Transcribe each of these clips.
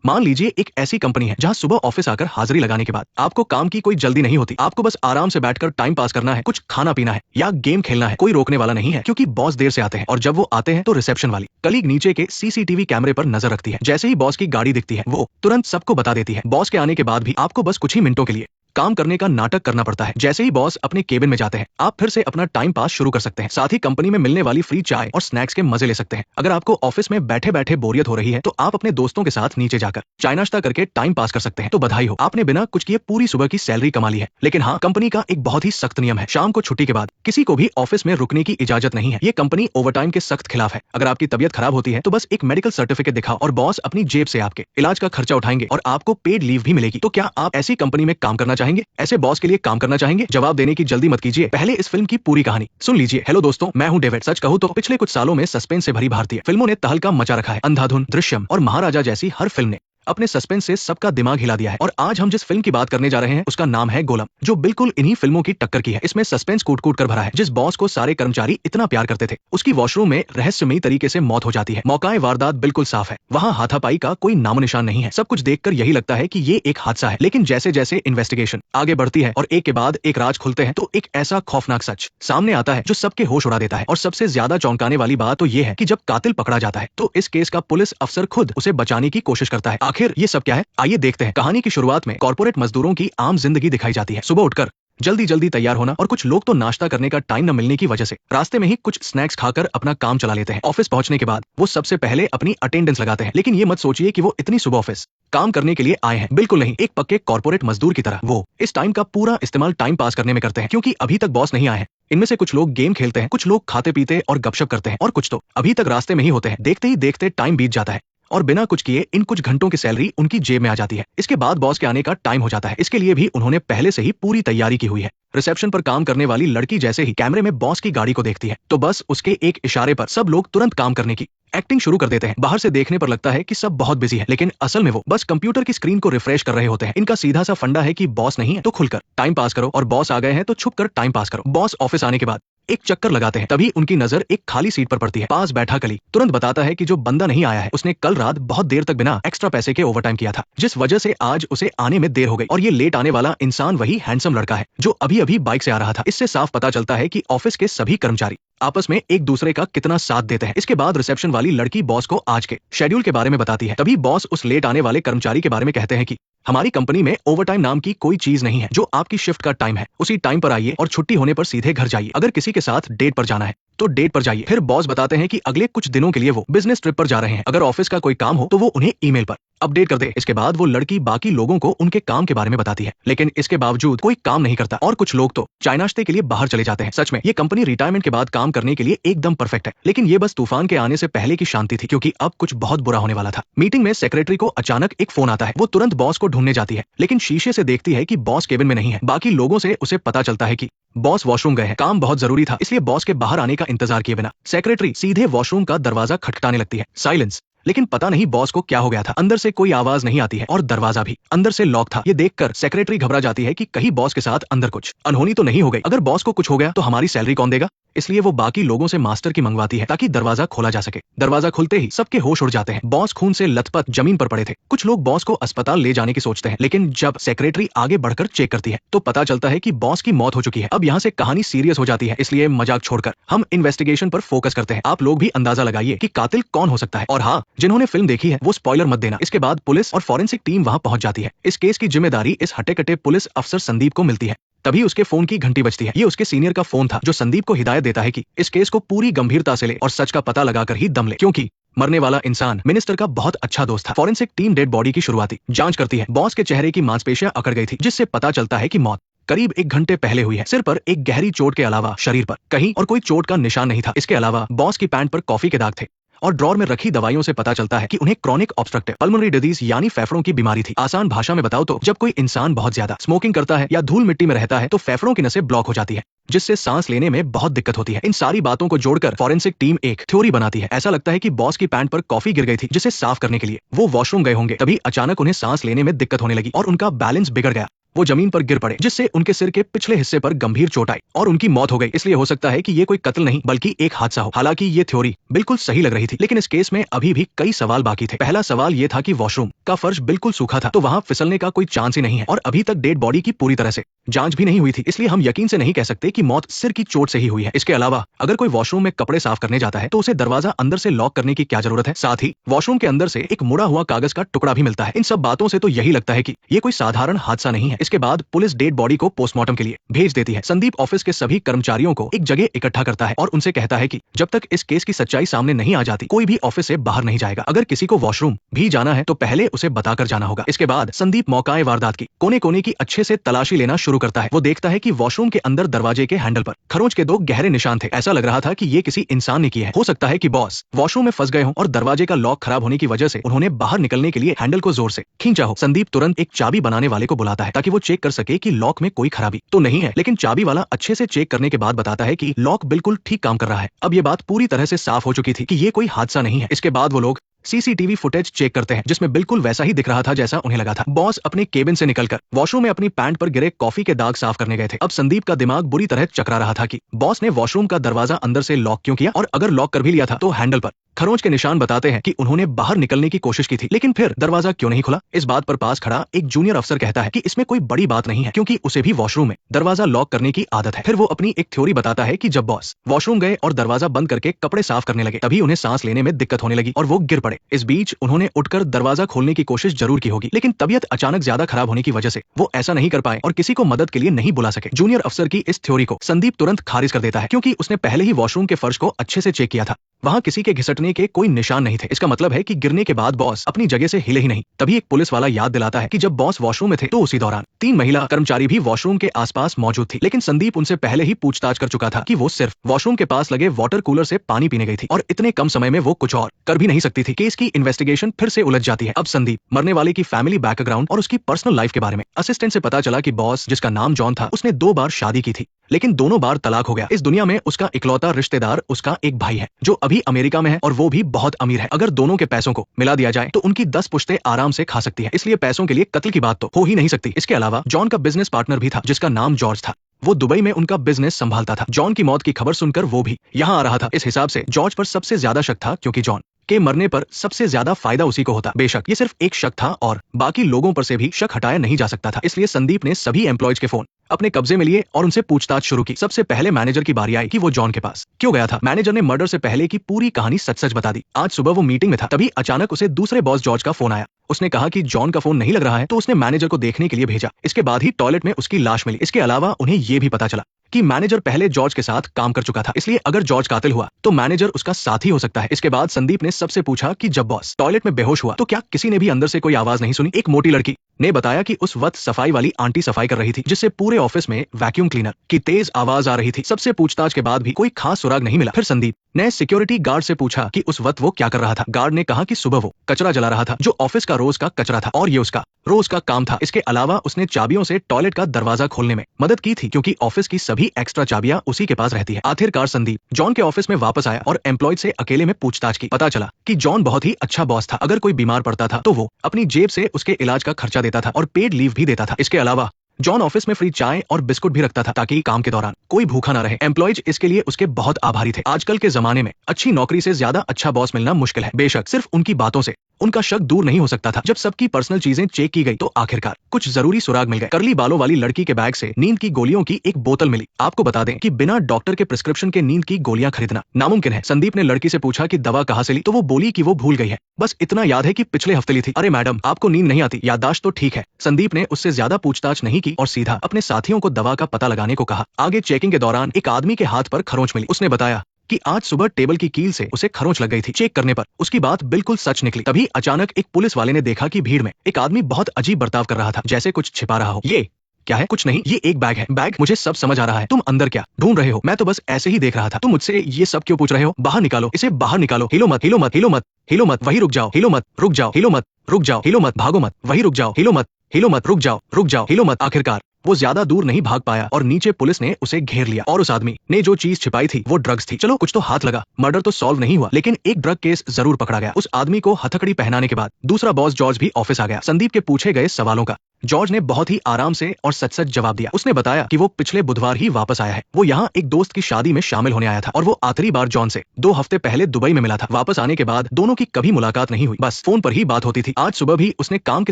मान लीजिए एक ऐसी कंपनी है जहां सुबह ऑफिस आकर हाजिरी लगाने के बाद आपको काम की कोई जल्दी नहीं होती, आपको बस आराम से बैठकर टाइम पास करना है, कुछ खाना पीना है या गेम खेलना है, कोई रोकने वाला नहीं है क्योंकि बॉस देर से आते हैं और जब वो आते हैं तो रिसेप्शन वाली कलीग नीचे के सीसीटीवी कैमरे पर नजर रखती है। जैसे ही बॉस की गाड़ी दिखती है वो तुरंत सबको बता देती है। बॉस के आने के बाद भी आपको बस कुछ ही मिनटों के लिए काम करने का नाटक करना पड़ता है। जैसे ही बॉस अपने केबिन में जाते हैं आप फिर से अपना टाइम पास शुरू कर सकते हैं। साथ ही कंपनी में मिलने वाली फ्री चाय और स्नैक्स के मजे ले सकते हैं। अगर आपको ऑफिस में बैठे बैठे बोरियत हो रही है तो आप अपने दोस्तों के साथ नीचे जाकर चाय नाश्ता करके टाइम पास कर सकते हैं। तो बधाई हो, आपने बिना कुछ किए पूरी सुबह की सैलरी कमा ली है। लेकिन हाँ, कंपनी का एक बहुत ही सख्त नियम है, शाम को छुट्टी के बाद किसी को भी ऑफिस में रुकने की इजाजत नहीं है। ये कंपनी ओवरटाइम के सख्त खिलाफ है। अगर आपकी तबियत खराब होती है तो बस एक मेडिकल सर्टिफिकेट दिखाओ और बॉस अपनी जेब से आपके इलाज का खर्चा उठाएंगे और आपको पेड लीव भी मिलेगी। तो क्या आप ऐसी कंपनी में काम करना चाहेंगे? ऐसे बॉस के लिए काम करना चाहेंगे? जवाब देने की जल्दी मत कीजिए, पहले इस फिल्म की पूरी कहानी सुन लीजिए। हेलो दोस्तों, मैं हूं डेविड। सच कहूं तो पिछले कुछ सालों में सस्पेंस से भरी भारतीय फिल्मों ने तहलका मचा रखा है। अंधाधुन, दृश्यम और महाराजा जैसी हर फिल्म ने अपने सस्पेंस से सबका दिमाग हिला दिया है। और आज हम जिस फिल्म की बात करने जा रहे हैं उसका नाम है गोलम, जो बिल्कुल इन्हीं फिल्मों की टक्कर की है। इसमें सस्पेंस कूट कूट कर भरा है। जिस बॉस को सारे कर्मचारी इतना प्यार करते थे उसकी वॉशरूम में रहस्यमयी तरीके से मौत हो जाती है। मौकाए वारदात बिल्कुल साफ है, वहाँ हाथापाई का कोई नामो निशान नहीं है। सब कुछ देखकर यही लगता है कि ये एक हादसा है। लेकिन जैसे जैसे इन्वेस्टिगेशन आगे बढ़ती है और एक के बाद एक राज खुलते हैं तो एक ऐसा खौफनाक सच सामने आता है जो सबके होश उड़ा देता है। और सबसे ज्यादा चौंकाने वाली बात तो ये है कि जब कातिल पकड़ा जाता है तो इस केस का पुलिस अफसर खुद उसे बचाने की कोशिश करता है। आखिर ये सब क्या है, आइए देखते हैं। कहानी की शुरुआत में कॉर्पोरेट मजदूरों की आम जिंदगी दिखाई जाती है। सुबह उठकर जल्दी जल्दी तैयार होना और कुछ लोग तो नाश्ता करने का टाइम न मिलने की वजह से रास्ते में ही कुछ स्नैक्स खाकर अपना काम चला लेते हैं। ऑफिस पहुंचने के बाद वो सबसे पहले अपनी अटेंडेंस लगाते हैं। लेकिन ये मत सोचिए कि वो इतनी सुबह ऑफिस काम करने के लिए आए हैं, बिल्कुल नहीं। एक पक्के कॉर्पोरेट मजदूर की तरह वो इस टाइम का पूरा इस्तेमाल टाइम पास करने में करते हैं, क्योंकि अभी तक बॉस नहीं आए हैं। इनमें से कुछ लोग गेम खेलते हैं, कुछ लोग खाते पीते और गपशप करते हैं और कुछ तो अभी तक रास्ते में ही होते हैं। देखते ही देखते टाइम बीत जाता है और बिना कुछ किए इन कुछ घंटों की सैलरी उनकी जेब में आ जाती है। इसके बाद बॉस के आने का टाइम हो जाता है। इसके लिए भी उन्होंने पहले से ही पूरी तैयारी की हुई है। रिसेप्शन पर काम करने वाली लड़की जैसे ही कैमरे में बॉस की गाड़ी को देखती है तो बस उसके एक इशारे पर सब लोग तुरंत काम करने की एक्टिंग शुरू कर देते हैं। बाहर से देखने पर लगता है कि सब बहुत बिजी है, लेकिन असल में वो बस कंप्यूटर की स्क्रीन को रिफ्रेश कर रहे होते हैं। इनका सीधा सा फंडा है कि बॉस नहीं है तो खुलकर टाइम पास करो और बॉस आ गए हैं तो छुप कर टाइम पास करो। बॉस ऑफिस आने के बाद एक चक्कर लगाते हैं, तभी उनकी नजर एक खाली सीट पर पड़ती है। पास बैठा कलीग तुरंत बताता है कि जो बंदा नहीं आया है उसने कल रात बहुत देर तक बिना एक्स्ट्रा पैसे के ओवरटाइम किया था, जिस वजह से आज उसे आने में देर हो गई। और ये लेट आने वाला इंसान वही हैंडसम लड़का है जो अभी अभी बाइक से आ रहा था। इससे साफ पता चलता है कि ऑफिस के सभी कर्मचारी आपस में एक दूसरे का कितना साथ देते हैं। इसके बाद रिसेप्शन वाली लड़की बॉस को आज के शेड्यूल के बारे में बताती है। तभी बॉस उस लेट आने वाले कर्मचारी के बारे में कहते हैं कि हमारी कंपनी में ओवरटाइम नाम की कोई चीज नहीं है। जो आपकी शिफ्ट का टाइम है उसी टाइम पर आइए और छुट्टी होने पर सीधे घर जाइए। अगर किसी के साथ डेट पर जाना है तो डेट पर जाइए। फिर बॉस बताते हैं कि अगले कुछ दिनों के लिए वो बिजनेस ट्रिप पर जा रहे हैं। अगर ऑफिस का कोई काम हो तो वो उन्हें ईमेल पर अपडेट कर दे। इसके बाद वो लड़की बाकी लोगों को उनके काम के बारे में बताती है, लेकिन इसके बावजूद कोई काम नहीं करता और कुछ लोग तो चाय नाश्ते के लिए बाहर चले जाते हैं। सच में ये कंपनी रिटायरमेंट के बाद काम करने के लिए एकदम परफेक्ट है। लेकिन ये बस तूफान के आने से पहले की शांति थी, क्योंकि अब कुछ बहुत बुरा होने वाला था। मीटिंग में सेक्रेटरी को अचानक एक फोन आता है। वो तुरंत बॉस को ढूंढने जाती है, लेकिन शीशे से देखती है कि बॉस केबिन में नहीं है। बाकी लोगों से उसे पता चलता है कि बॉस वॉशरूम गए हैं। काम बहुत जरूरी था, इसलिए बॉस के बाहर आने का इंतजार किए बिना सेक्रेटरी सीधे वॉशरूम का दरवाजा खटखटाने लगती है। साइलेंस। लेकिन पता नहीं बॉस को क्या हो गया था, अंदर से कोई आवाज नहीं आती है और दरवाजा भी अंदर से लॉक था। ये देखकर सेक्रेटरी घबरा जाती है कि कहीं बॉस के साथ अंदर कुछ अनहोनी तो नहीं हो गई। अगर बॉस को कुछ हो गया तो हमारी सैलरी कौन देगा? इसलिए वो बाकी लोगों से मास्टर की मंगवाती है ताकि दरवाजा खोला जा सके। दरवाजा खुलते ही सबके होश उड़ जाते हैं। बॉस खून से लथपथ जमीन पर पड़े थे। कुछ लोग बॉस को अस्पताल ले जाने की सोचते हैं, लेकिन जब सेक्रेटरी आगे बढ़कर चेक करती है तो पता चलता है कि बॉस की मौत हो चुकी है। अब यहाँ से कहानी सीरियस हो जाती है, इसलिए मजाक छोड़कर हम इन्वेस्टिगेशन पर फोकस करते हैं। आप लोग भी अंदाजा लगाइए कि कातिल कौन हो सकता है। और हाँ, जिन्होंने फिल्म देखी है वो स्पॉइलर मत देना। इसके बाद पुलिस और फॉरेंसिक टीम वहां पहुंच जाती है। इस केस की जिम्मेदारी इस हटे कटे पुलिस अफसर संदीप को मिलती है। तभी उसके फोन की घंटी बजती है। ये उसके सीनियर का फोन था जो संदीप को हिदायत देता है कि इस केस को पूरी गंभीरता से ले और सच का पता लगाकर ही दम ले, क्योंकि मरने वाला इंसान मिनिस्टर का बहुत अच्छा दोस्त था। फॉरेंसिक टीम डेड बॉडी की शुरुआती जांच करती है। बॉस के चेहरे की मांसपेशियां अकड़ गई थी, जिससे पता चलता है कि मौत करीब 1 घंटे पहले हुई है। सिर पर एक गहरी चोट के अलावा शरीर पर कहीं और कोई चोट का निशान नहीं था। इसके अलावा बॉस की पैंट पर कॉफी के दाग थे और ड्रॉर में रखी दवाइयों से पता चलता है कि उन्हें क्रॉनिक ऑब्स्ट्रक्टिव पल्मोनरी डिजीज यानी फेफड़ों की बीमारी थी। आसान भाषा में बताओ तो जब कोई इंसान बहुत ज्यादा स्मोकिंग करता है या धूल मिट्टी में रहता है तो फेफड़ों की नसें ब्लॉक हो जाती है, जिससे सांस लेने में बहुत दिक्कत होती है। इन सारी बातों को जोड़कर फॉरेंसिक टीम एक थ्योरी बनाती है। ऐसा लगता है कि बॉस की पैंट पर कॉफी गिर गई थी, जिसे साफ करने के लिए वो वॉशरूम गए होंगे। तभी अचानक उन्हें सांस लेने में दिक्कत होने लगी और उनका बैलेंस बिगड़ गया। वो जमीन पर गिर पड़े, जिससे उनके सिर के पिछले हिस्से पर गंभीर चोट आई और उनकी मौत हो गई। इसलिए हो सकता है कि ये कोई कत्ल नहीं बल्कि एक हादसा हो। हालांकि ये थ्योरी बिल्कुल सही लग रही थी, लेकिन इस केस में अभी भी कई सवाल बाकी थे। पहला सवाल ये था कि वॉशरूम का फर्श बिल्कुल सूखा था, तो वहां फिसलने का कोई चांस ही नहीं है और अभी तक डेड बॉडी की पूरी तरह से जांच भी नहीं हुई थी, इसलिए हम यकीन से नहीं कह सकते कि मौत सिर की चोट से ही हुई है। इसके अलावा अगर कोई वॉशरूम में कपड़े साफ करने जाता है तो उसे दरवाजा अंदर से लॉक करने की क्या जरूरत है। साथ ही वॉशरूम के अंदर से एक मुड़ा हुआ कागज का टुकड़ा भी मिलता है। इन सब बातों से तो यही लगता है कि ये कोई साधारण हादसा नहीं है। इसके बाद पुलिस डेड बॉडी को पोस्टमार्टम के लिए भेज देती है। संदीप ऑफिस के सभी कर्मचारियों को एक जगह इकट्ठा करता है और उनसे कहता है कि जब तक इस केस की सच्चाई सामने नहीं आ जाती कोई भी ऑफिस से बाहर नहीं जाएगा। अगर किसी को वॉशरूम भी जाना है तो पहले उसे बताकर जाना होगा। इसके बाद संदीप मौकाए वारदात की कोने कोने की अच्छे से तलाशी लेना शुरू करता है। वो देखता है कि वॉशरूम के अंदर दरवाजे के हैंडल पर खरोंच के 2 गहरे निशान थे। ऐसा लग रहा था कि ये किसी इंसान ने किया है। हो सकता है कि बॉस वॉशरूम में फंस गए हों और दरवाजे का लॉक खराब होने की वजह से उन्होंने बाहर निकलने के लिए हैंडल को जोर से खींचा हो। संदीप तुरंत एक चाबी बनाने वाले को बुलाता है ताकि वो चेक कर सके कि लॉक में कोई खराबी तो नहीं है, लेकिन चाबी वाला अच्छे से चेक करने के बाद बताता है कि लॉक बिल्कुल ठीक काम कर रहा है। अब ये बात पूरी तरह से साफ हो चुकी थी कि ये कोई हादसा नहीं है। इसके बाद वो लोग सीसीटीवी फुटेज चेक करते हैं जिसमें बिल्कुल वैसा ही दिख रहा था जैसा उन्हें लगा था। बॉस अपने केबिन से निकलकर वॉशरूम में अपनी पैंट पर गिरे कॉफी के दाग साफ करने गए थे। अब संदीप का दिमाग बुरी तरह चकरा रहा था कि बॉस ने वॉशरूम का दरवाजा अंदर से लॉक क्यों किया और अगर लॉक कर भी लिया था तो हैंडल पर खरोंच के निशान बताते हैं कि उन्होंने बाहर निकलने की कोशिश की थी, लेकिन फिर दरवाजा क्यों नहीं खुला। इस बात पर पास खड़ा एक जूनियर अफसर कहता है कि इसमें कोई बड़ी बात नहीं है क्योंकि उसे भी वॉशरूम में दरवाजा लॉक करने की आदत है। फिर वो अपनी एक थ्योरी बताता है कि जब बॉस वॉशरूम गए और दरवाजा बंद करके कपड़े साफ करने लगे तभी उन्हें सांस लेने में दिक्कत होने लगी और वो गिर पड़े। इस बीच उन्होंने उठकर दरवाजा खोलने की कोशिश जरूर की होगी, लेकिन तबीयत अचानक ज्यादा खराब होने की वजह से वो ऐसा नहीं कर पाए और किसी को मदद के लिए नहीं बुला सके। जूनियर अफसर की इस थ्योरी को संदीप तुरंत खारिज कर देता है क्योंकि उसने पहले ही वॉशरूम के फर्श को अच्छे से चेक किया था। वहां किसी के घिसटने के कोई निशान नहीं थे। इसका मतलब है कि गिरने के बाद बॉस अपनी जगह से हिले ही नहीं। तभी एक पुलिस वाला याद दिलाता है कि जब बॉस वॉशरूम में थे तो उसी दौरान 3 महिला कर्मचारी भी वॉशरूम के आसपास मौजूद थी, लेकिन संदीप उनसे पहले ही पूछताछ कर चुका था कि वो सिर्फ वॉशरूम के पास लगे वाटर कूलर से पानी पीने गई थी और इतने कम समय में वो कुछ और कर भी नहीं सकती थी। केस की इन्वेस्टिगेशन फिर से उलझ जाती है। अब संदीप मरने वाले की फैमिली बैकग्राउंड और उसकी पर्सनल लाइफ के बारे में असिस्टेंट से पता चला कि बॉस जिसका नाम जॉन था उसने 2 बार शादी की थी, लेकिन दोनों बार तलाक हो गया। इस दुनिया में उसका इकलौता रिश्तेदार उसका एक भाई है जो अभी अमेरिका में है और वो भी बहुत अमीर है। अगर दोनों के पैसों को मिला दिया जाए तो उनकी 10 पुश्तें आराम से खा सकती है, इसलिए पैसों के लिए कत्ल की बात तो हो ही नहीं सकती। इसके अलावा जॉन का बिजनेस पार्टनर भी था जिसका नाम जॉर्ज था। वो दुबई में उनका बिजनेस संभालता था। जॉन की मौत की खबर सुनकर वो भी यहाँ आ रहा था। इस हिसाब से जॉर्ज पर सबसे ज्यादा शक था क्योंकि जॉन के मरने पर सबसे ज्यादा फायदा उसी को होता। बेशक ये सिर्फ एक शक था और बाकी लोगों पर से भी शक हटाया नहीं जा सकता था, इसलिए संदीप ने सभी एम्प्लॉयज के फोन अपने कब्जे में लिए और उनसे पूछताछ शुरू की। सबसे पहले मैनेजर की बारी आई कि वो जॉन के पास क्यों गया था। मैनेजर ने मर्डर से पहले की पूरी कहानी सच सच बता दी। आज सुबह वो मीटिंग में था, तभी अचानक उसे दूसरे बॉस जॉर्ज का फोन आया। उसने कहा कि जॉन का फोन नहीं लग रहा है तो उसने मैनेजर को देखने के लिए भेजा। इसके बाद ही टॉयलेट में उसकी लाश मिली। इसके अलावा उन्हें ये भी पता चला कि मैनेजर पहले जॉर्ज के साथ काम कर चुका था, इसलिए अगर जॉर्ज कातिल हुआ तो मैनेजर उसका साथी हो सकता है। इसके बाद संदीप ने सबसे पूछा कि जब बॉस टॉयलेट में बेहोश हुआ तो क्या किसी ने भी अंदर से कोई आवाज नहीं सुनी। एक मोटी लड़की ने बताया कि उस वक्त सफाई वाली आंटी सफाई कर रही थी, जिससे पूरे ऑफिस में वैक्यूम क्लीनर की तेज आवाज आ रही थी। सबसे पूछताछ के बाद भी कोई खास सुराग नहीं मिला। फिर संदीप ने सिक्योरिटी गार्ड से पूछा कि उस वक्त वो क्या कर रहा था। गार्ड ने कहा कि सुबह वो कचरा जला रहा था जो ऑफिस का रोज का कचरा था और ये उसका रोज का काम था। इसके अलावा उसने चाबियों से टॉयलेट का दरवाजा खोलने में मदद की थी क्योंकि ऑफिस की सभी एक्स्ट्रा चाबियां उसी के पास रहती है। आखिरकार संदीप जॉन के ऑफिस में वापस आया और एम्प्लॉय से अकेले में पूछताछ की। पता चला कि जॉन बहुत ही अच्छा बॉस था। अगर कोई बीमार पड़ता था तो वो अपनी जेब से उसके इलाज का खर्चा देता था और पेड लीव भी देता था। इसके अलावा जॉन ऑफिस में फ्री चाय और बिस्कुट भी रखता था ताकि काम के दौरान कोई भूखा ना रहे। एम्प्लॉयज इसके लिए उसके बहुत आभारी थे। आजकल के जमाने में अच्छी नौकरी से ज्यादा अच्छा बॉस मिलना मुश्किल है। बेशक सिर्फ उनकी बातों से उनका शक दूर नहीं हो सकता था। जब सबकी पर्सनल चीजें चेक की गई तो आखिरकार कुछ जरूरी सुराग मिल गए। करली बालों वाली लड़की के बैग से नींद की गोलियों की एक बोतल मिली। आपको बता दें कि बिना डॉक्टर के प्रिस्क्रिप्शन के नींद की गोलियां खरीदना नामुमकिन है। संदीप ने लड़की से पूछा कि दवा कहाँ से ली तो वो बोली कि वो भूल गई है, बस इतना याद है कि पिछले हफ्ते ली थी। अरे मैडम, आपको नींद नहीं आती, याददाश्त तो ठीक है। संदीप ने उससे ज्यादा पूछताछ नहीं की और सीधा अपने साथियों को दवा का पता लगाने को कहा। आगे चेकिंग के दौरान एक आदमी के हाथ पर खरोंच मिली। उसने बताया कि आज सुबह टेबल की कील से उसे खरोंच लग गई थी। चेक करने पर उसकी बात बिल्कुल सच निकली। तभी अचानक एक पुलिस वाले ने देखा कि भीड़ में एक आदमी बहुत अजीब बर्ताव कर रहा था, जैसे कुछ छिपा रहा हो। ये क्या है? कुछ नहीं, ये एक बैग है। बैग? मुझे सब समझ आ रहा है। तुम अंदर क्या ढूंढ रहे हो? मैं तो बस ऐसे ही देख रहा था। तुम मुझसे ये सब क्यों पूछ रहे हो? बाहर निकालो इसे, बाहर निकालो। हिलो मत, हिलो मत, हिलो मत, हिलो मत, वही रुक जाओ, हिलो मत, रुक जाओ, हिलो मत, रुक जाओ, हिलो मत, भागो मत, वही रुक जाओ, हिलो मत, हिलो मत, रुक जाओ, रुक जाओ, हिलो मत। आखिरकार वो ज्यादा दूर नहीं भाग पाया और नीचे पुलिस ने उसे घेर लिया और उस आदमी ने जो चीज छिपाई थी वो ड्रग्स थी। चलो कुछ तो हाथ लगा। मर्डर तो सॉल्व नहीं हुआ, लेकिन एक ड्रग केस जरूर पकड़ा गया। उस आदमी को हथकड़ी पहनाने के बाद दूसरा बॉस जॉर्ज भी ऑफिस आ गया। संदीप के पूछे गए सवालों का जॉर्ज ने बहुत ही आराम से और सच सच जवाब दिया। उसने बताया कि वो पिछले बुधवार ही वापस आया है। वो यहाँ एक दोस्त की शादी में शामिल होने आया था और वो आखिरी बार जॉन से 2 हफ्ते पहले दुबई में मिला था। वापस आने के बाद दोनों की कभी मुलाकात नहीं हुई, बस फोन पर ही बात होती थी। आज सुबह भी उसने काम के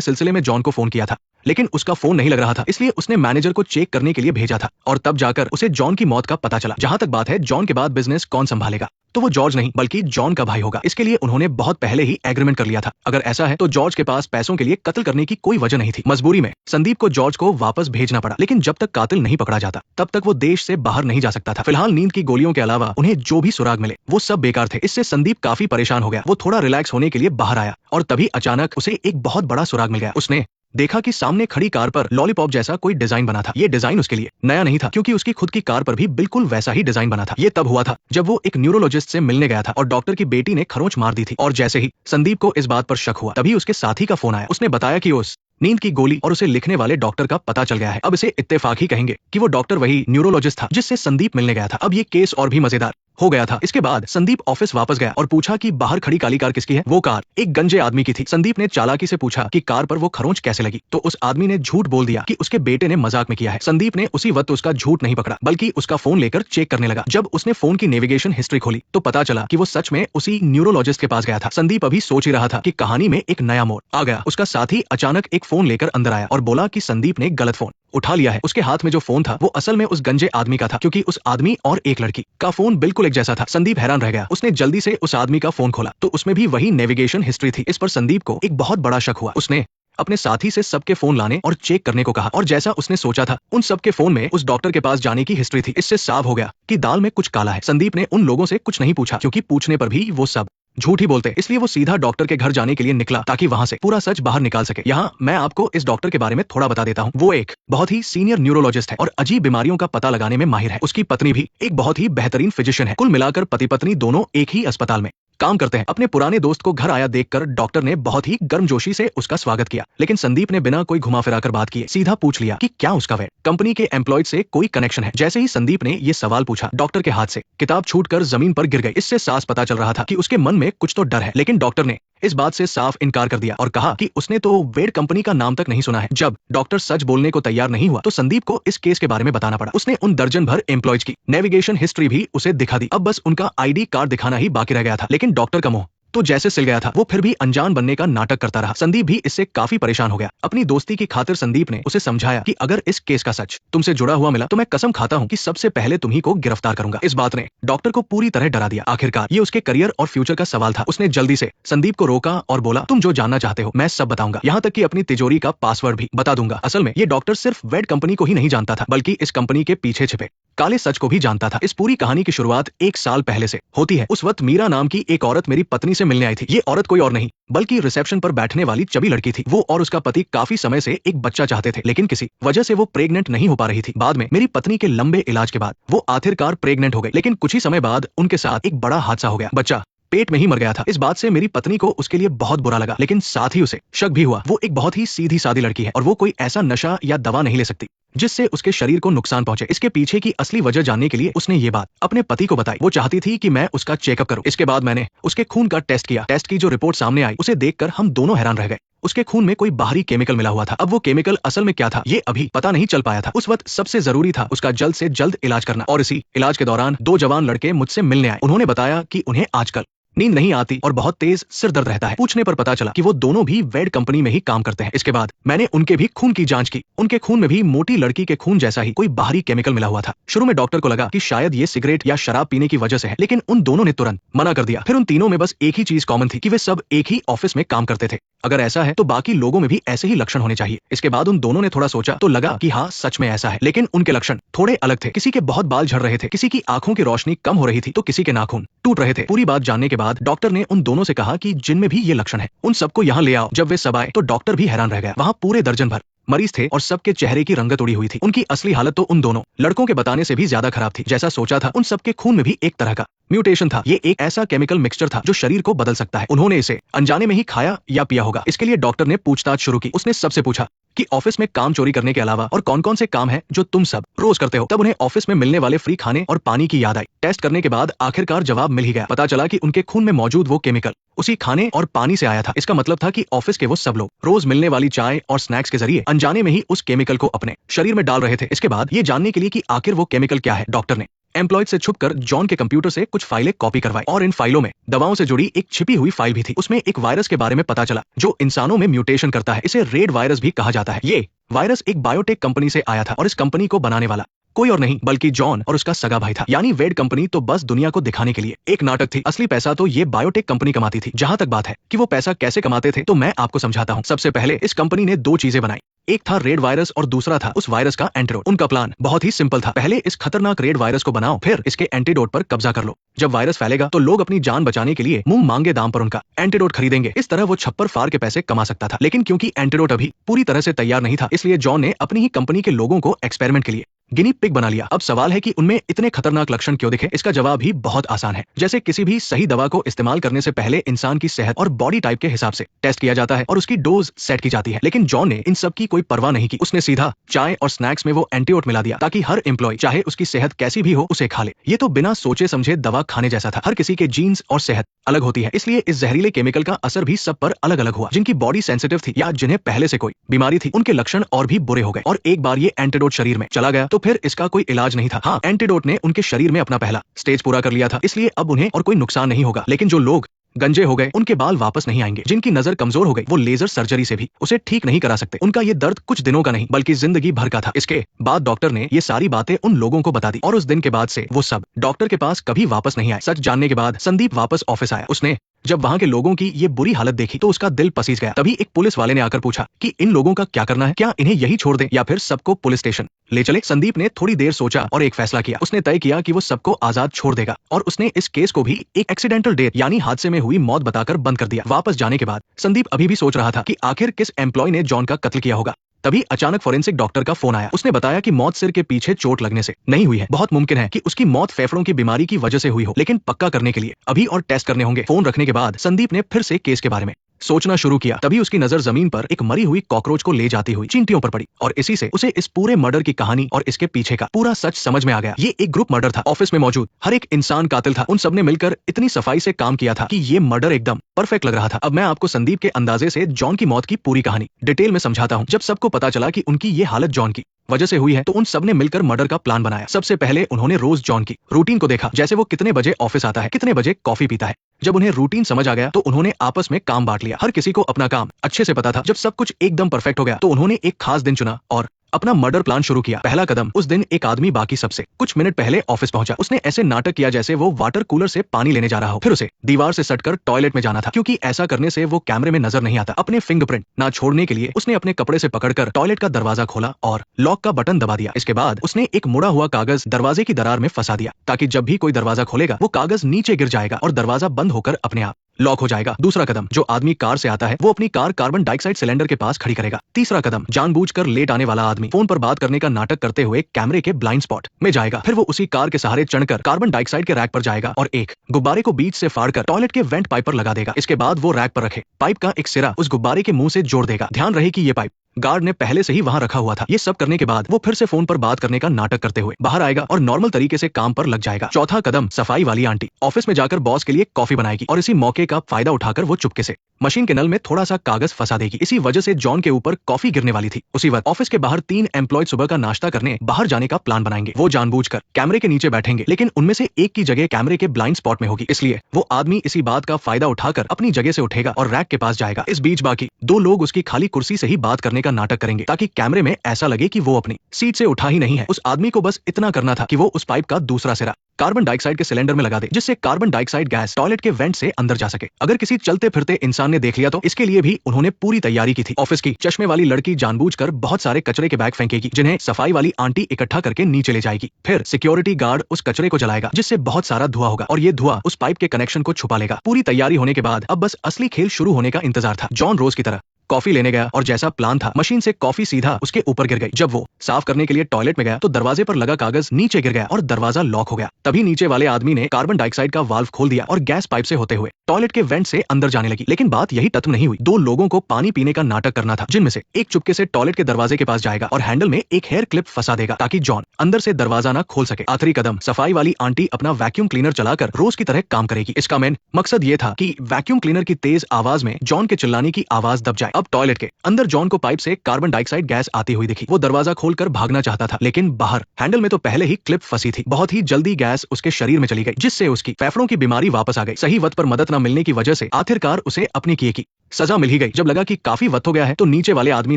सिलसिले में जॉन को फोन किया था, लेकिन उसका फोन नहीं लग रहा था, इसलिए उसने मैनेजर को चेक करने के लिए भेजा था और तब जाकर उसे जॉन की मौत का पता चला। जहां तक बात है जॉन के बाद बिजनेस कौन संभालेगा, तो वो जॉर्ज नहीं बल्कि जॉन का भाई होगा। इसके लिए उन्होंने बहुत पहले ही एग्रीमेंट कर लिया था। अगर ऐसा है तो जॉर्ज के पास पैसों के लिए कत्ल करने की कोई वजह नहीं थी। मजबूरी में संदीप को जॉर्ज को वापस भेजना पड़ा, लेकिन जब तक कातिल नहीं पकड़ा जाता तब तक वो देश से बाहर नहीं जा सकता था। फिलहाल नींद की गोलियों के अलावा उन्हें जो भी सुराग मिले वो सब बेकार थे। इससे संदीप काफी परेशान हो गया। वो थोड़ा रिलैक्स होने के लिए बाहर आया और तभी अचानक उसे एक बहुत बड़ा सुराग मिल गया। उसने देखा कि सामने खड़ी कार पर लॉलीपॉप जैसा कोई डिजाइन बना था। ये डिजाइन उसके लिए नया नहीं था, क्योंकि उसकी खुद की कार पर भी बिल्कुल वैसा ही डिजाइन बना था। ये तब हुआ था जब वो एक न्यूरोलॉजिस्ट से मिलने गया था और डॉक्टर की बेटी ने खरोंच मार दी थी। और जैसे ही संदीप को इस बात पर शक हुआ, तभी उसके साथी का फोन आया। उसने बताया कि उस नींद की गोली और उसे लिखने वाले डॉक्टर का पता चल गया है। अब इसे इत्तेफाक ही कहेंगे कि वो डॉक्टर वही न्यूरोलॉजिस्ट था जिससे संदीप मिलने गया था। अब ये केस और भी मजेदार हो गया था। इसके बाद संदीप ऑफिस वापस गया और पूछा कि बाहर खड़ी काली कार किसकी है। वो कार एक गंजे आदमी की थी। संदीप ने चालाकी से पूछा कि कार पर वो खरोंच कैसे लगी, तो उस आदमी ने झूठ बोल दिया कि उसके बेटे ने मजाक में किया है। संदीप ने उसी वक्त उसका झूठ नहीं पकड़ा, बल्कि उसका फोन लेकर चेक करने लगा। जब उसने फोन की नेविगेशन हिस्ट्री खोली तो पता चला कि वो सच में उसी न्यूरोलॉजिस्ट के पास गया था। संदीप अभी सोच ही रहा था कि कहानी में एक नया मोड़ आ गया। उसका साथी अचानक एक फोन लेकर अंदर आया और बोला कि संदीप ने गलत फोन उठा लिया है। उसके हाथ में जो फोन था वो असल में उस गंजे आदमी का था, क्योंकि उस आदमी और एक लड़की का फोन बिल्कुल एक जैसा था। संदीप हैरान रह गया। उसने जल्दी से उस आदमी का फोन खोला तो उसमें भी वही नेविगेशन हिस्ट्री थी। इस पर संदीप को एक बहुत बड़ा शक हुआ। उसने अपने साथी से सबके फोन लाने और चेक करने को कहा और जैसा उसने सोचा था उन सबके फोन में उस डॉक्टर के पास जाने की हिस्ट्री थी। इससे साफ हो गया कि दाल में कुछ काला है। संदीप ने उन लोगों से कुछ नहीं पूछा, क्योंकि पूछने पर भी वो सब झूठ ही बोलते, इसलिए वो सीधा डॉक्टर के घर जाने के लिए निकला ताकि वहां से पूरा सच बाहर निकाल सके। यहाँ मैं आपको इस डॉक्टर के बारे में थोड़ा बता देता हूँ। वो एक बहुत ही सीनियर न्यूरोलॉजिस्ट है और अजीब बीमारियों का पता लगाने में माहिर है। उसकी पत्नी भी एक बहुत ही बेहतरीन फिजिशियन है। कुल मिलाकर पति पत्नी दोनों एक ही अस्पताल में काम करते हैं। अपने पुराने दोस्त को घर आया देखकर डॉक्टर ने बहुत ही गर्मजोशी से उसका स्वागत किया, लेकिन संदीप ने बिना कोई घुमा फिराकर बात किए सीधा पूछ लिया कि क्या उसका वे कंपनी के एम्प्लॉयड से कोई कनेक्शन है। जैसे ही संदीप ने ये सवाल पूछा, डॉक्टर के हाथ से किताब छूटकर जमीन पर गिर गई। इससे साफ पता चल रहा था कि उसके मन में कुछ तो डर है, लेकिन डॉक्टर ने इस बात से साफ इनकार कर दिया और कहा कि उसने तो वेड कंपनी का नाम तक नहीं सुना है। जब डॉक्टर सच बोलने को तैयार नहीं हुआ तो संदीप को इस केस के बारे में बताना पड़ा। उसने उन दर्जन भर एम्प्लॉयज की नेविगेशन हिस्ट्री भी उसे दिखा दी। अब बस उनका आईडी कार्ड दिखाना ही बाकी रह गया था, लेकिन डॉक्टर का मुंह तो जैसे सिल गया था। वो फिर भी अनजान बनने का नाटक करता रहा। संदीप भी इससे काफी परेशान हो गया। अपनी दोस्ती की खातिर संदीप ने उसे समझाया कि अगर इस केस का सच तुमसे जुड़ा हुआ मिला तो मैं कसम खाता हूँ कि सबसे पहले तुम्ही को गिरफ्तार करूंगा। इस बात ने डॉक्टर को पूरी तरह डरा दिया। आखिरकार ये उसके करियर और फ्यूचर का सवाल था। उसने जल्दी से संदीप को रोका और बोला, तुम जो जानना चाहते हो मैं सब बताऊंगा, यहाँ तक कि अपनी तिजोरी का पासवर्ड भी बता दूंगा। असल में ये डॉक्टर सिर्फ वेड कंपनी को ही नहीं जानता था, बल्कि इस कंपनी के पीछे छिपे काले सच को भी जानता था। इस पूरी कहानी की शुरुआत 1 साल पहले से होती है। उस वक्त मीरा नाम की एक औरत मेरी पत्नी से मिलने आई थी। ये औरत कोई और नहीं बल्कि रिसेप्शन पर बैठने वाली चबी लड़की थी। वो और उसका पति काफी समय से एक बच्चा चाहते थे, लेकिन किसी वजह से वो प्रेग्नेंट नहीं हो पा रही थी। बाद में मेरी पत्नी के लंबे इलाज के बाद वो आखिरकार प्रेग्नेंट हो गई, लेकिन कुछ ही समय बाद उनके साथ एक बड़ा हादसा हो गया। बच्चा पेट में ही मर गया था। इस बात से मेरी पत्नी को उसके लिए बहुत बुरा लगा, लेकिन साथ ही उसे शक भी हुआ। वो एक बहुत ही सीधी सादी लड़की है और वो कोई ऐसा नशा या दवा नहीं ले सकती जिससे उसके शरीर को नुकसान पहुंचे। इसके पीछे की असली वजह जानने के लिए उसने ये बात अपने पति को बताई। वो चाहती थी कि मैं उसका चेकअप करूं। इसके बाद मैंने उसके खून का टेस्ट किया। टेस्ट की जो रिपोर्ट सामने आई उसे देखकर हम दोनों हैरान रह गए। उसके खून में कोई बाहरी केमिकल मिला हुआ था। अब वो केमिकल असल में क्या था ये अभी पता नहीं चल पाया था। उस वक्त सबसे जरूरी था उसका जल्द से जल्द इलाज करना, और इसी इलाज के दौरान 2 जवान लड़के मुझसे मिलने आए। उन्होंने बताया कि उन्हें आजकल नींद नहीं आती और बहुत तेज सिर दर्द रहता है। पूछने पर पता चला कि वो दोनों भी वेड कंपनी में ही काम करते हैं। इसके बाद मैंने उनके भी खून की जांच की। उनके खून में भी मोटी लड़की के खून जैसा ही कोई बाहरी केमिकल मिला हुआ था। शुरू में डॉक्टर को लगा कि शायद ये सिगरेट या शराब पीने की वजह से है, लेकिन उन दोनों ने तुरंत मना कर दिया। फिर उन तीनों में बस एक ही चीज कॉमन थी कि वे सब एक ही ऑफिस में काम करते थे। अगर ऐसा है तो बाकी लोगों में भी ऐसे ही लक्षण होने चाहिए। इसके बाद उन दोनों ने थोड़ा सोचा तो लगा कि हाँ सच में ऐसा है, लेकिन उनके लक्षण थोड़े अलग थे। किसी के बहुत बाल झड़ रहे थे, किसी की आंखों की रोशनी कम हो रही थी, तो किसी के नाखून टूट रहे थे। पूरी बात जानने के बाद डॉक्टर ने उन दोनों से कहा कि जिनमें भी ये लक्षण है उन सबको यहाँ ले आओ। जब वे सब आए तो डॉक्टर भी हैरान रह गया। वहाँ पूरे दर्जन भर मरीज थे और सबके चेहरे की रंगत उड़ी हुई थी। उनकी असली हालत तो उन दोनों लड़कों के बताने से भी ज्यादा खराब थी। जैसा सोचा था उन सबके खून में भी एक तरह का म्यूटेशन था। ये एक ऐसा केमिकल मिक्सचर था जो शरीर को बदल सकता है। उन्होंने इसे अनजाने में ही खाया या पिया होगा। इसके लिए डॉक्टर ने पूछताछ शुरू की। उसने सबसे पूछा कि ऑफिस में काम चोरी करने के अलावा और कौन कौन से काम हैं जो तुम सब रोज करते हो। तब उन्हें ऑफिस में मिलने वाले फ्री खाने और पानी की याद आई। टेस्ट करने के बाद आखिरकार जवाब मिल ही गया। पता चला कि उनके खून में मौजूद वो केमिकल उसी खाने और पानी से आया था। इसका मतलब था कि ऑफिस के वो सब लोग रोज मिलने वाली चाय और स्नैक्स के जरिए अनजाने में ही उस केमिकल को अपने शरीर में डाल रहे थे। इसके बाद ये जानने के लिए कि आखिर वो केमिकल क्या है, डॉक्टर ने एम्प्लॉयड से छुपकर जॉन के कंप्यूटर से कुछ फाइलें कॉपी करवाई और इन फाइलों में दवाओं से जुड़ी एक छिपी हुई फाइल भी थी। उसमें एक वायरस के बारे में पता चला जो इंसानों में म्यूटेशन करता है। इसे रेड वायरस भी कहा जाता है। ये वायरस एक बायोटेक कंपनी से आया था और इस कंपनी को बनाने वाला कोई और नहीं बल्कि जॉन और उसका सगा भाई था। यानी वेड कंपनी तो बस दुनिया को दिखाने के लिए एक नाटक थी। असली पैसा तो ये बायोटेक कंपनी कमाती थी। जहां तक बात है कि वो पैसा कैसे कमाते थे तो मैं आपको समझाता हूँ। सबसे पहले इस कंपनी ने दो चीजें बनाई। एक था रेड वायरस और दूसरा था उस वायरस का एंटीडोट। उनका प्लान बहुत ही सिंपल था। पहले इस खतरनाक रेड वायरस को बनाओ, फिर इसके एंटीडोट पर कब्जा कर लो। जब वायरस फैलेगा तो लोग अपनी जान बचाने के लिए मुंह मांगे दाम पर उनका एंटीडोट खरीदेंगे। इस तरह वो छप्पर फाड़ के पैसे कमा सकता था। लेकिन क्योंकि एंटीडोट अभी पूरी तरह से तैयार नहीं था, इसलिए जॉन ने अपनी ही कंपनी के लोगों को एक्सपेरिमेंट के लिए गिनी पिग बना लिया। अब सवाल है कि उनमें इतने खतरनाक लक्षण क्यों दिखे। इसका जवाब ही बहुत आसान है। जैसे किसी भी सही दवा को इस्तेमाल करने से पहले इंसान की सेहत और बॉडी टाइप के हिसाब से टेस्ट किया जाता है और उसकी डोज सेट की जाती है। लेकिन जॉन ने इन सब की कोई परवाह नहीं की। उसने सीधा चाय और स्नैक्स में वो एंटीडोट मिला दिया ताकि हर एम्प्लॉय चाहे उसकी सेहत कैसी भी हो उसे खा ले। ये तो बिना सोचे समझे दवा खाने जैसा था। हर किसी के जीन्स और सेहत अलग होती है, इसलिए इस जहरीले केमिकल का असर भी सब पर अलग अलग हुआ। जिनकी बॉडी सेंसिटिव थी या जिन्हें पहले से कोई बीमारी थी उनके लक्षण और भी बुरे हो गए। और एक बार ये एंटीडोट शरीर में चला गया तो फिर इसका कोई इलाज नहीं था। हाँ, एंटीडोट ने उनके शरीर में अपना पहला स्टेज पूरा कर लिया था, इसलिए अब उन्हें और कोई नुकसान नहीं होगा। लेकिन जो लोग गंजे हो गए उनके बाल वापस नहीं आएंगे। जिनकी नजर कमजोर हो गई वो लेजर सर्जरी से भी उसे ठीक नहीं करा सकते। उनका ये दर्द कुछ दिनों का नहीं बल्कि जिंदगी भर का था। इसके बाद डॉक्टर ने ये सारी बातें उन लोगों को बता दी और उस दिन के बाद से वो सब डॉक्टर के पास कभी वापस नहीं आए। सच जानने के बाद संदीप वापस ऑफिस आया। उसने जब वहां के लोगों की ये बुरी हालत देखी तो उसका दिल पसीज गया। तभी एक पुलिस वाले ने आकर पूछा कि इन लोगों का क्या करना है, क्या इन्हें यही छोड़ दें या फिर सबको पुलिस स्टेशन ले चले। संदीप ने थोड़ी देर सोचा और एक फैसला किया। उसने तय किया कि वो सबको आजाद छोड़ देगा और उसने इस केस को भी एक एक्सीडेंटल डेथ यानी हादसे में हुई मौत बताकर बंद कर दिया। वापस जाने के बाद संदीप अभी भी सोच रहा था कि आखिर किस एम्प्लॉय ने जॉन का कत्ल किया होगा। तभी अचानक फोरेंसिक डॉक्टर का फोन आया। उसने बताया कि मौत सिर के पीछे चोट लगने से नहीं हुई है। बहुत मुमकिन है कि उसकी मौत फेफड़ों की बीमारी की वजह से हुई हो, लेकिन पक्का करने के लिए अभी और टेस्ट करने होंगे। फोन रखने के बाद संदीप ने फिर से केस के बारे में सोचना शुरू किया। तभी उसकी नजर जमीन पर एक मरी हुई कॉकरोच को ले जाती हुई चींटियों पर पड़ी और इसी से उसे इस पूरे मर्डर की कहानी और इसके पीछे का पूरा सच समझ में आ गया। ये एक ग्रुप मर्डर था। ऑफिस में मौजूद हर एक इंसान कातिल था। उन सबने मिलकर इतनी सफाई से काम किया था कि ये मर्डर एकदम परफेक्ट लग रहा था। अब मैं आपको संदीप के अंदाजे से जॉन की मौत की पूरी कहानी डिटेल में समझाता हूँ। जब सबको पता चला कि उनकी ये हालत जॉन की वजह से हुई है तो उन सबने मिलकर मर्डर का प्लान बनाया। सबसे पहले उन्होंने रोज जॉन की रूटीन को देखा, जैसे वो कितने बजे ऑफिस आता है, कितने बजे कॉफी पीता है। जब उन्हें रूटीन समझ आ गया तो उन्होंने आपस में काम बांट लिया। हर किसी को अपना काम अच्छे से पता था। जब सब कुछ एकदम परफेक्ट हो गया तो उन्होंने एक खास दिन चुना और अपना मर्डर प्लान शुरू किया। पहला कदम, उस दिन एक आदमी बाकी सबसे कुछ मिनट पहले ऑफिस पहुंचा। उसने ऐसे नाटक किया जैसे वो वाटर कूलर से पानी लेने जा रहा हो। फिर उसे दीवार से सटकर टॉयलेट में जाना था, क्योंकि ऐसा करने से वो कैमरे में नजर नहीं आता। अपने फिंगरप्रिंट ना छोड़ने के लिए उसने अपने कपड़े से पकड़कर टॉयलेट का दरवाजा खोला और लॉक का बटन दबा दिया। इसके बाद उसने एक मुड़ा हुआ कागज दरवाजे की दरार में फंसा दिया ताकि जब भी कोई दरवाजा खोलेगा वो कागज नीचे गिर जाएगा और दरवाजा बंद होकर अपने आप लॉक हो जाएगा। दूसरा कदम, जो आदमी कार से आता है वो अपनी कार कार्बन डाइऑक्साइड सिलेंडर के पास खड़ी करेगा। तीसरा कदम, जानबूझकर लेट आने वाला आदमी फोन पर बात करने का नाटक करते हुए कैमरे के ब्लाइंड स्पॉट में जाएगा। फिर वो उसी कार के सहारे चढ़कर कार्बन डाइऑक्साइड के रैक पर जाएगा और एक गुब्बारे को बीच से फाड़कर टॉयलेट के वेंट पाइप पर लगा देगा। इसके बाद वो रैक पर रखे पाइप का एक सिरा उस गुब्बारे के मुंह से जोड़ देगा। ध्यान रहे कि ये पाइप गार्ड ने पहले से ही वहां रखा हुआ था। ये सब करने के बाद वो फिर से फोन पर बात करने का नाटक करते हुए बाहर आएगा और नॉर्मल तरीके से काम पर लग जाएगा। चौथा कदम, सफाई वाली आंटी ऑफिस में जाकर बॉस के लिए कॉफी बनाएगी और इसी मौके का फायदा उठाकर वो चुपके से मशीन के नल में थोड़ा सा कागज फंसा देगी। इसी वजह से जॉन के ऊपर कॉफी गिरने वाली थी। उसी वक्त ऑफिस के बाहर 3 एम्प्लॉय सुबह का नाश्ता करने बाहर जाने का प्लान बनाएंगे। वो जानबूझकर कैमरे के नीचे बैठेंगे, लेकिन उनमें से एक की जगह कैमरे के ब्लाइंड स्पॉट में होगी, इसलिए वो आदमी इसी बात का फायदा उठाकर अपनी जगह से उठेगा और रैक के पास जाएगा। इस बीच बाकी 2 लोग उसकी खाली कुर्सी से ही बात करने का नाटक करेंगे ताकि कैमरे में ऐसा लगे कि वो अपनी सीट से उठा ही नहीं है। उस आदमी को बस इतना करना था कि वो उस पाइप का दूसरा सिरा कार्बन डाइऑक्साइड के सिलेंडर में लगा दे, जिससे कार्बन डाइऑक्साइड गैस टॉयलेट के वेंट से अंदर जा सके। अगर किसी चलते फिरते इंसान ने देख लिया तो इसके लिए भी उन्होंने पूरी तैयारी की थी। ऑफिस की चश्मे वाली लड़की जानबूझकर बहुत सारे कचरे के बैग फेंकेगी, जिन्हें सफाई वाली आंटी इकट्ठा करके नीचे ले जाएगी। फिर सिक्योरिटी गार्ड उस कचरे को जलाएगा, जिससे बहुत सारा धुआं होगा और ये धुआं उस पाइप के कनेक्शन को छुपा लेगा। पूरी तैयारी होने के बाद अब बस असली खेल शुरू होने का इंतजार था। जॉन रोज की तरह कॉफी लेने गया और जैसा प्लान था मशीन से कॉफी सीधा उसके ऊपर गिर गई। जब वो साफ करने के लिए टॉयलेट में गया तो दरवाजे पर लगा कागज नीचे गिर गया और दरवाजा लॉक हो गया। तभी नीचे वाले आदमी ने कार्बन डाइऑक्साइड का वाल्व खोल दिया और गैस पाइप से होते हुए टॉयलेट के वेंट से अंदर जाने लगी। लेकिन बात यही खत्म नहीं हुई। 2 लोगों को पानी पीने का नाटक करना था, जिनमें से एक चुपके से टॉयलेट के दरवाजे के पास जाएगा और हैंडल में एक हेयर क्लिप फंसा देगा ताकि जॉन अंदर से दरवाजा ना खोल सके। आखिरी कदम, सफाई वाली आंटी अपना वैक्यूम क्लीनर चलाकर रोज की तरह काम करेगी। इसका मेन मकसद ये था कि वैक्यूम क्लीनर की तेज आवाज में जॉन के चिल्लाने की आवाज दब जाए। अब टॉयलेट के अंदर जॉन को पाइप से कार्बन डाइऑक्साइड गैस आती हुई दिखी। वो दरवाजा खोलकर भागना चाहता था, लेकिन बाहर हैंडल में तो पहले ही क्लिप फंसी थी। बहुत ही जल्दी गैस उसके शरीर में चली गई, जिससे उसकी फेफड़ों की बीमारी वापस आ गई। सही वक्त पर मदद न मिलने की वजह से आखिरकार उसे अपने किए की सजा मिल ही गई। जब लगा कि काफी वक्त हो गया है तो नीचे वाले आदमी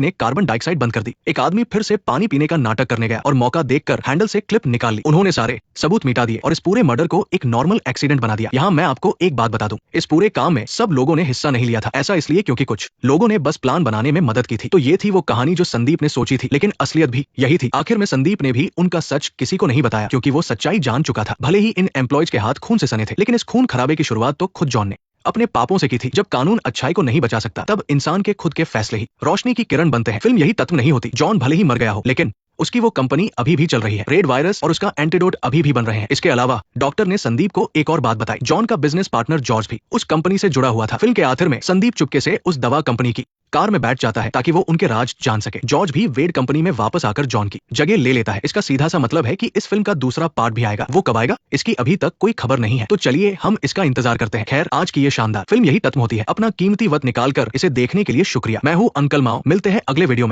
ने कार्बन डाइऑक्साइड बंद कर दी। एक आदमी फिर से पानी पीने का नाटक करने गया और मौका देखकर हैंडल से क्लिप निकाल ली। उन्होंने सारे सबूत मिटा दिए और इस पूरे मर्डर को एक नॉर्मल एक्सीडेंट बना दिया। यहाँ मैं आपको एक बात बता दूं, इस पूरे काम में सब लोगों ने हिस्सा नहीं लिया था। ऐसा इसलिए क्योंकि कुछ लोगों ने बस प्लान बनाने में मदद की थी। तो ये थी वो कहानी जो संदीप ने सोची थी, लेकिन असलियत भी यही थी। आखिर में संदीप ने भी उनका सच किसी को नहीं बताया क्योंकि वो सच्चाई जान चुका था। भले ही इन एम्प्लॉयज के हाथ खून से सने थे, लेकिन इस खून खराबे की शुरुआत तो खुद जॉन ने अपने पापों से की थी। जब कानून अच्छाई को नहीं बचा सकता तब इंसान के खुद के फैसले ही रोशनी की किरण बनते हैं। फिल्म यही तत्व नहीं होती। जॉन भले ही मर गया हो, लेकिन उसकी वो कंपनी अभी भी चल रही है। रेड वायरस और उसका एंटीडोट अभी भी बन रहे हैं। इसके अलावा डॉक्टर ने संदीप को एक और बात बताई, जॉन का बिजनेस पार्टनर जॉर्ज भी उस कंपनी से जुड़ा हुआ था। फिल्म के आखिर में संदीप चुपके से उस दवा कंपनी की कार में बैठ जाता है ताकि वो उनके राज जान सके। जॉर्ज भी वेड कंपनी में वापस आकर जॉन की जगह ले लेता है। इसका सीधा सा मतलब है कि इस फिल्म का दूसरा पार्ट भी आएगा। वो कब आएगा इसकी अभी तक कोई खबर नहीं है, तो चलिए हम इसका इंतजार करते हैं। खैर, आज की ये शानदार फिल्म यही खत्म होती है। अपना कीमती वक्त निकालकर इसे देखने के लिए शुक्रिया। मैं हूँ अंकल माओ, मिलते हैं अगले वीडियो में।